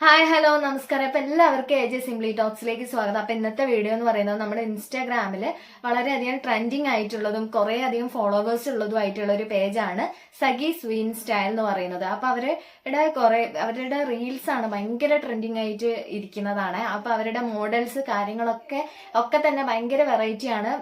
Hi hello നമസ്കാരം. അപ്പൊ എല്ലാവർക്കും AJ സിംപ്ലി ടോക്സിലേക്ക് സ്വാഗതം. അപ്പൊ ഇന്നത്തെ വീഡിയോ എന്ന് പറയുന്നത് നമ്മുടെ ഇൻസ്റ്റാഗ്രാമിൽ വളരെയധികം ട്രെൻഡിങ് ആയിട്ടുള്ളതും കുറെ അധികം ഫോളോവേഴ്സ് ഉള്ളതും ആയിട്ടുള്ള ഒരു പേജാണ് സഗി സ്വീൻ സ്റ്റൈൽ എന്ന് പറയുന്നത്. അപ്പൊ അവരുടെ റീൽസ് ആണ് ഭയങ്കര ട്രെൻഡിങ് ആയിട്ട് ഇരിക്കുന്നതാണ്. അപ്പൊ അവരുടെ മോഡൽസ് കാര്യങ്ങളൊക്കെ തന്നെ ഭയങ്കര വെറൈറ്റി ആണ്.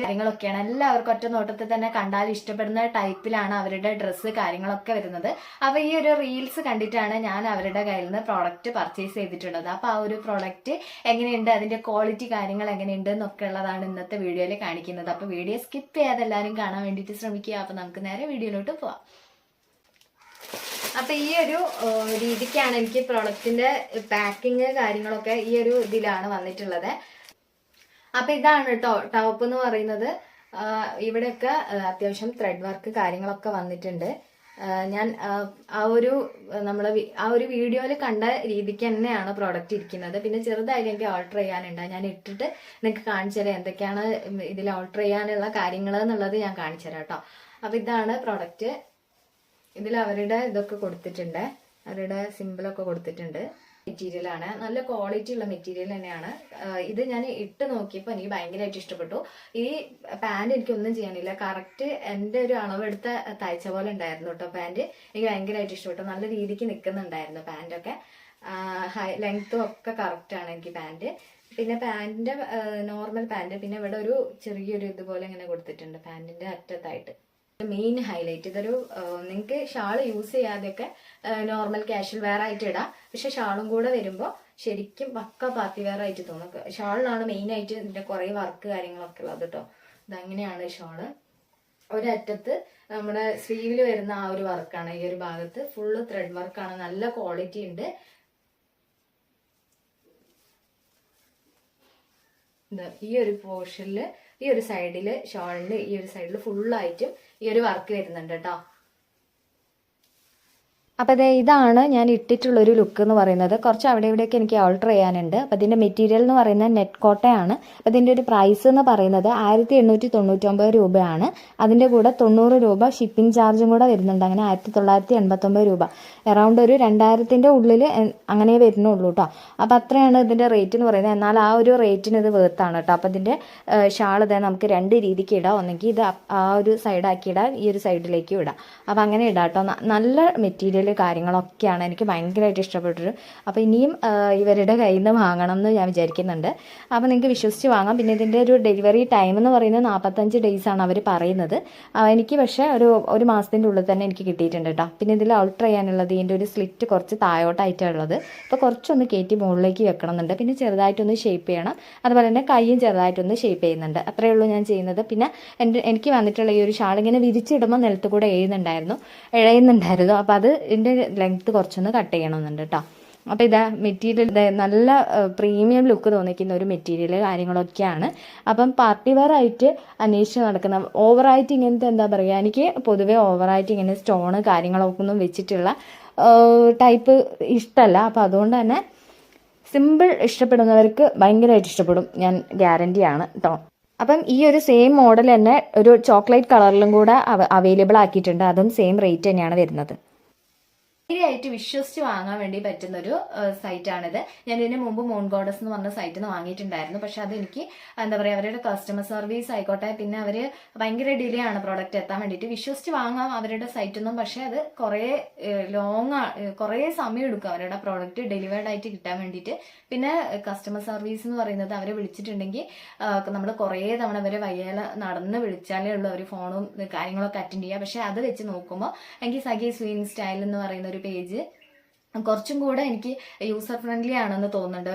കാര്യങ്ങളൊക്കെയാണ് എല്ലാവർക്കും ഒറ്റ നോട്ടത്തിൽ തന്നെ കണ്ടാൽ ഇഷ്ടപ്പെടുന്ന ടൈപ്പിലാണ് അവരുടെ ഡ്രസ്സ് കാര്യങ്ങളൊക്കെ വരുന്നത്. അപ്പൊ ഈ ഒരു റീൽസ് കണ്ടിട്ടാണ് ഞാൻ അവരുടെ കയ്യിൽ നിന്ന് പ്രോഡക്റ്റ് പർച്ചേസ് ചെയ്തിട്ടുള്ളത്. അപ്പൊ ആ ഒരു പ്രോഡക്റ്റ് എങ്ങനെയുണ്ട്, അതിന്റെ ക്വാളിറ്റി കാര്യങ്ങൾ എങ്ങനെയുണ്ട് എന്നൊക്കെ ഉള്ളതാണ് ഇന്നത്തെ വീഡിയോയിൽ കാണിക്കുന്നത്. അപ്പൊ വീഡിയോ സ്കിപ്പ് ചെയ്യാതെ എല്ലാവരും കാണാൻ വേണ്ടിയിട്ട് ശ്രമിക്കുക. അപ്പൊ നമുക്ക് നേരെ വീഡിയോയിലോട്ട് പോവാം. അപ്പൊ ഈ ഒരു രീതിക്കാണ് എനിക്ക് പ്രോഡക്റ്റിന്റെ പാക്കിങ് കാര്യങ്ങളൊക്കെ ഈ ഒരു ഇതിലാണ് വന്നിട്ടുള്ളത്. അപ്പൊ ഇതാണ് കേട്ടോ ടോപ്പ് എന്ന് പറയുന്നത്. ഇവിടെയൊക്കെ അത്യാവശ്യം ത്രെഡ് വർക്ക് കാര്യങ്ങളൊക്കെ വന്നിട്ടുണ്ട്. ഞാൻ ആ ഒരു വീഡിയോയിൽ കണ്ട രീതിക്ക് തന്നെയാണ് പ്രോഡക്റ്റ് ഇരിക്കുന്നത്. പിന്നെ ചെറുതായിട്ട് എനിക്ക് ഓൾട്ടർ ചെയ്യാനുണ്ട്. ഞാൻ ഇട്ടിട്ട് നിങ്ങൾക്ക് കാണിച്ചു തരാം എന്തൊക്കെയാണ് ഇതിൽ ഓൾട്ടർ ചെയ്യാനുള്ള കാര്യങ്ങൾ എന്നുള്ളത് ഞാൻ കാണിച്ചു തരാം കേട്ടോ. അപ്പൊ ഇതാണ് പ്രോഡക്റ്റ്. ഇതിൽ അവരുടെ ഇതൊക്കെ കൊടുത്തിട്ടുണ്ട്, അവരുടെ സിമ്പിളൊക്കെ കൊടുത്തിട്ടുണ്ട്. മെറ്റീരിയൽ ആണ്, നല്ല ക്വാളിറ്റി ഉള്ള മെറ്റീരിയൽ തന്നെയാണ്. ഇത് ഞാൻ ഇട്ട് നോക്കിയപ്പോൾ എനിക്ക് ഭയങ്കരമായിട്ട് ഇഷ്ടപ്പെട്ടു. ഈ പാന്റ് എനിക്കൊന്നും ചെയ്യാനില്ല, കറക്റ്റ് എൻ്റെ ഒരു അളവെടുത്ത തയ്ച്ച പോലെ ഉണ്ടായിരുന്നു കേട്ടോ. പാന്റ് എനിക്ക് ഭയങ്കരമായിട്ട് ഇഷ്ടപ്പെട്ടു, നല്ല രീതിക്ക് നിൽക്കുന്നുണ്ടായിരുന്നു പാന്റൊക്കെ. ലെങ്ത്തും ഒക്കെ കറക്റ്റ് ആണ് എനിക്ക് പാന്റ്. പിന്നെ പാന്റിന്റെ നോർമൽ പാന്റ്, പിന്നെ ഇവിടെ ഒരു ചെറിയൊരു ഇതുപോലെ ഇങ്ങനെ കൊടുത്തിട്ടുണ്ട് പാന്റിന്റെ അറ്റത്തായിട്ട്. മെയിൻ ഹൈലൈറ്റ് ഇതൊരു നിങ്ങൾക്ക് ഷാള് യൂസ് ചെയ്യാതെയൊക്കെ നോർമൽ കാഷ്വൽ വെയർ ആയിട്ട് ഇടാം. പക്ഷെ ഷാളും കൂടെ വരുമ്പോൾ ശരിക്കും പക്ക പാർട്ടി വെയർ ആയിട്ട് തോന്നും. ഷാളിലാണ് മെയിൻ ആയിട്ട് ഇതിന്റെ കുറെ വർക്ക് കാര്യങ്ങളൊക്കെ ഉള്ളത് കേട്ടോ. ഇതങ്ങനെയാണ് ഷാള്. ഒരറ്റത്ത് നമ്മുടെ സ്ലീവിൽ വരുന്ന ആ ഒരു വർക്കാണ്. ഈ ഒരു ഭാഗത്ത് ഫുള്ള് ത്രെഡ് വർക്കാണ്, നല്ല ക്വാളിറ്റി ഉണ്ട്. ഈ ഒരു പോർഷനിൽ ഈ ഒരു സൈഡില് ഷോളിന്റെ ഈ ഒരു സൈഡിൽ ഫുള്ളായിട്ടും ഈ ഒരു വർക്ക് വരുന്നുണ്ട് കേട്ടോ. അപ്പോൾ ഇതാണ് ഞാൻ ഇട്ടിട്ടുള്ള ഒരു ലുക്ക് എന്ന് പറയുന്നത്. കുറച്ച് അവിടെ ഇവിടെയൊക്കെ എനിക്ക് ഓൾട്ടർ ചെയ്യാനുണ്ട്. അപ്പോൾ ഇതിൻ്റെ മെറ്റീരിയൽ എന്ന് പറയുന്നത് നെറ്റ് കോട്ടയാണ്. അപ്പോൾ ഇതിൻ്റെ ഒരു പ്രൈസ് എന്ന് പറയുന്നത് 1899 രൂപയാണ്. അതിൻ്റെ കൂടെ 90 രൂപ ഷിപ്പിംഗ് ചാർജും കൂടെ വരുന്നുണ്ട്. അങ്ങനെ 1989 രൂപ, അറൗണ്ട് ഒരു 2000-ന്റെ ഉള്ളിൽ അങ്ങനെ വരുന്നുള്ളൂ കേട്ടോ. അപ്പോൾ അത്രയാണ് ഇതിൻ്റെ റേറ്റ് എന്ന് പറയുന്നത്. എന്നാൽ ആ ഒരു റേറ്റിന് ഇത് വേർത്താണ് കേട്ടോ. അപ്പോൾ ഇതിൻ്റെ ഷാൾ ഇതേ നമുക്ക് രണ്ട് രീതിക്ക് ഇടാം. ഒന്നെങ്കിൽ ഇത് ആ ഒരു സൈഡാക്കി ഇടാം, ഈ ഒരു സൈഡിലേക്കും ഇടാം. അപ്പോൾ അങ്ങനെ ഇടാം കേട്ടോ. നല്ല മെറ്റീരിയൽ കാര്യങ്ങളൊക്കെയാണ്, എനിക്ക് ഭയങ്കരമായിട്ട് ഇഷ്ടപ്പെട്ടു. അപ്പോൾ ഇനിയും ഇവരുടെ കയ്യിൽ നിന്ന് വാങ്ങണം എന്ന് ഞാൻ വിചാരിക്കുന്നുണ്ട്. അപ്പോൾ നിങ്ങൾക്ക് വിശ്വസിച്ച് വാങ്ങാം. പിന്നെ ഇതിൻ്റെ ഒരു ഡെലിവറി ടൈം എന്ന് പറയുന്നത് 45 ഡേയ്സ് ആണ് അവർ പറയുന്നത്. എനിക്ക് പക്ഷേ ഒരു മാസത്തിൻ്റെ ഉള്ളിൽ തന്നെ എനിക്ക് കിട്ടിയിട്ടുണ്ട് കേട്ടോ. പിന്നെ ഇതിൽ ഓൾട്ടർ ചെയ്യാനുള്ളത് ഇതിൻ്റെ ഒരു സ്ലിറ്റ് കുറച്ച് താഴോട്ടായിട്ടുള്ളത്. അപ്പോൾ കുറച്ചൊന്ന് കയറ്റി മുകളിലേക്ക് വെക്കണം എന്നുണ്ട്. പിന്നെ ചെറുതായിട്ടൊന്ന് ഷേപ്പ് ചെയ്യണം. അതുപോലെ തന്നെ കൈയും ചെറുതായിട്ടൊന്ന് ഷേപ്പ് ചെയ്യുന്നുണ്ട്. അത്രയേ ഉള്ളൂ ഞാൻ ചെയ്യുന്നത്. പിന്നെ എനിക്ക് വന്നിട്ടുള്ള ഈ ഒരു ഷാൾ ഇങ്ങനെ വിരിച്ചിടുമ്പോൾ നിലത്ത് കൂടെ എഴുതുന്നുണ്ടായിരുന്നു. അപ്പോൾ അത് ഇതിൻ്റെ ലെങ്ത്ത് കുറച്ചൊന്ന് കട്ട് ചെയ്യണമെന്നുണ്ട് കേട്ടോ. അപ്പോൾ ഇതാ മെറ്റീരിയൽ നല്ല പ്രീമിയം ലുക്ക് തോന്നിക്കുന്ന ഒരു മെറ്റീരിയൽ കാര്യങ്ങളൊക്കെയാണ്. അപ്പം പാർട്ടി വെയർ ആയിട്ട് അന്വേഷിച്ച് നടക്കുന്ന ഓവറായിട്ട് ഇങ്ങനത്തെ എന്താ പറയുക, എനിക്ക് പൊതുവേ ഓവറായിട്ട് ഇങ്ങനെ സ്റ്റോണ് കാര്യങ്ങളൊക്കെ ഒന്നും വെച്ചിട്ടുള്ള ടൈപ്പ് ഇഷ്ടമല്ല. അപ്പോൾ അതുകൊണ്ട് തന്നെ സിമ്പിൾ ഇഷ്ടപ്പെടുന്നവർക്ക് ഭയങ്കരമായിട്ട് ഇഷ്ടപ്പെടും, ഞാൻ ഗ്യാരണ്ടിയാണ് കേട്ടോ. അപ്പം ഈ ഒരു സെയിം മോഡൽ തന്നെ ഒരു ചോക്ലേറ്റ് കളറിലും കൂടെ അവൈലബിൾ ആക്കിയിട്ടുണ്ട്. അതും സെയിം റേറ്റ് തന്നെയാണ് വരുന്നത്. ായിട്ട് വിശ്വസിച്ച് വാങ്ങാൻ വേണ്ടി പറ്റുന്ന ഒരു സൈറ്റാണിത്. ഞാൻ ഇതിന് മുമ്പ് മൂൺ ഗോഡസ് എന്ന് പറഞ്ഞ സൈറ്റിൽ നിന്ന് വാങ്ങിയിട്ടുണ്ടായിരുന്നു. പക്ഷെ അതെനിക്ക് എന്താ പറയുക, അവരുടെ കസ്റ്റമർ സർവീസ് ആയിക്കോട്ടെ, പിന്നെ അവർ ഭയങ്കര ഡിലേ ആണ് പ്രോഡക്റ്റ് എത്താൻ വേണ്ടിയിട്ട്. വിശ്വസിച്ച് വാങ്ങാം അവരുടെ സൈറ്റിൽ നിന്നും. പക്ഷെ അത് കുറേ സമയം എടുക്കും അവരുടെ പ്രോഡക്റ്റ് ഡെലിവേർഡ് ആയിട്ട് കിട്ടാൻ വേണ്ടിയിട്ട്. പിന്നെ കസ്റ്റമർ സർവീസ് എന്ന് പറയുന്നത് അവരെ വിളിച്ചിട്ടുണ്ടെങ്കിൽ നമ്മൾ കുറേ തവണ അവരെ വയ്യാല നടന്ന് വിളിച്ചാലേ ഉള്ളൂ അവർ ഫോണും കാര്യങ്ങളൊക്കെ അറ്റൻഡ് ചെയ്യുക. പക്ഷെ അത് വെച്ച് നോക്കുമ്പോൾ എനിക്ക് സഗി സ്വീൻ സ്റ്റൈൽ എന്ന് പറയുന്ന ഒരു പേജ് കുറച്ചും കൂടെ എനിക്ക് യൂസർ ഫ്രണ്ട്ലി ആണെന്ന് തോന്നുന്നുണ്ട്.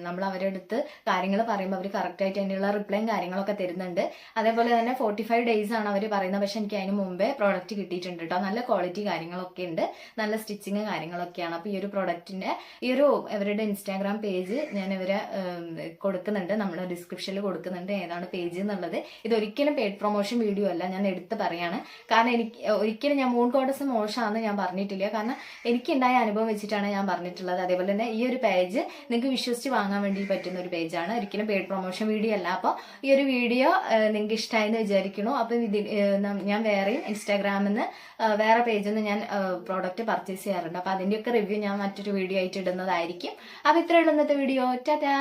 നമ്മൾ അവരുടെ അടുത്ത് കാര്യങ്ങൾ പറയുമ്പോൾ അവർ കറക്റ്റായിട്ട് അതിനുള്ള റിപ്ലൈയും കാര്യങ്ങളൊക്കെ തരുന്നുണ്ട്. അതേപോലെ തന്നെ 45 ഡേയ്സ് ആണ് അവർ പറയുന്നത്. പക്ഷെ എനിക്ക് അതിന് മുമ്പേ പ്രോഡക്റ്റ് കിട്ടിയിട്ടുണ്ട് കേട്ടോ. നല്ല ക്വാളിറ്റി കാര്യങ്ങളൊക്കെ ഉണ്ട്, നല്ല സ്റ്റിച്ചിങ് കാര്യങ്ങളൊക്കെയാണ്. അപ്പോൾ ഈ ഒരു പ്രോഡക്റ്റിന്റെ അവരുടെ ഇൻസ്റ്റാഗ്രാം പേജ് ഞാൻ ഇവരെ കൊടുക്കുന്നുണ്ട്, നമ്മൾ ഡിസ്ക്രിപ്ഷനിൽ കൊടുക്കുന്നുണ്ട് ഏതാണ് പേജ് എന്നുള്ളത്. ഇതൊരിക്കലും പെയ്ഡ് പ്രൊമോഷൻ വീഡിയോ അല്ല, ഞാൻ എടുത്ത് പറയാണ്. കാരണം ഒരിക്കലും ഞാൻ മൂൺ ഗോഡസ് മോശമാണെന്ന് ഞാൻ പറഞ്ഞിട്ടില്ല. കാരണം എനിക്ക് ഉണ്ടായ അനുഭവം വെച്ചിട്ടാണ് ഞാൻ പറഞ്ഞിട്ടുള്ളത്. അതേപോലെ തന്നെ ഈ ഒരു പേജ് നിങ്ങൾക്ക് വിശ്വസിച്ച് വാങ്ങാൻ വേണ്ടി പറ്റുന്ന ഒരു പേജാണ്, ഒരിക്കലും പെയ്ഡ് പ്രൊമോഷൻ വീഡിയോ അല്ല. അപ്പോൾ ഈ ഒരു വീഡിയോ നിങ്ങൾക്ക് ഇഷ്ടമായെന്ന് വിചാരിക്കുന്നു. അപ്പോൾ ഞാൻ വേറെയും ഇൻസ്റ്റാഗ്രാമിൽ നിന്ന് വേറെ പേജിൽ നിന്ന് ഞാൻ പ്രോഡക്റ്റ് പർച്ചേസ് ചെയ്യാറുണ്ട്. അപ്പോൾ അതിൻ്റെയൊക്കെ റിവ്യൂ ഞാൻ മറ്റൊരു വീഡിയോ ആയിട്ട് ഇടുന്നതായിരിക്കും. അപ്പോൾ ഇത്രയുള്ള ഇന്നത്തെ വീഡിയോ. ടാറ്റാ.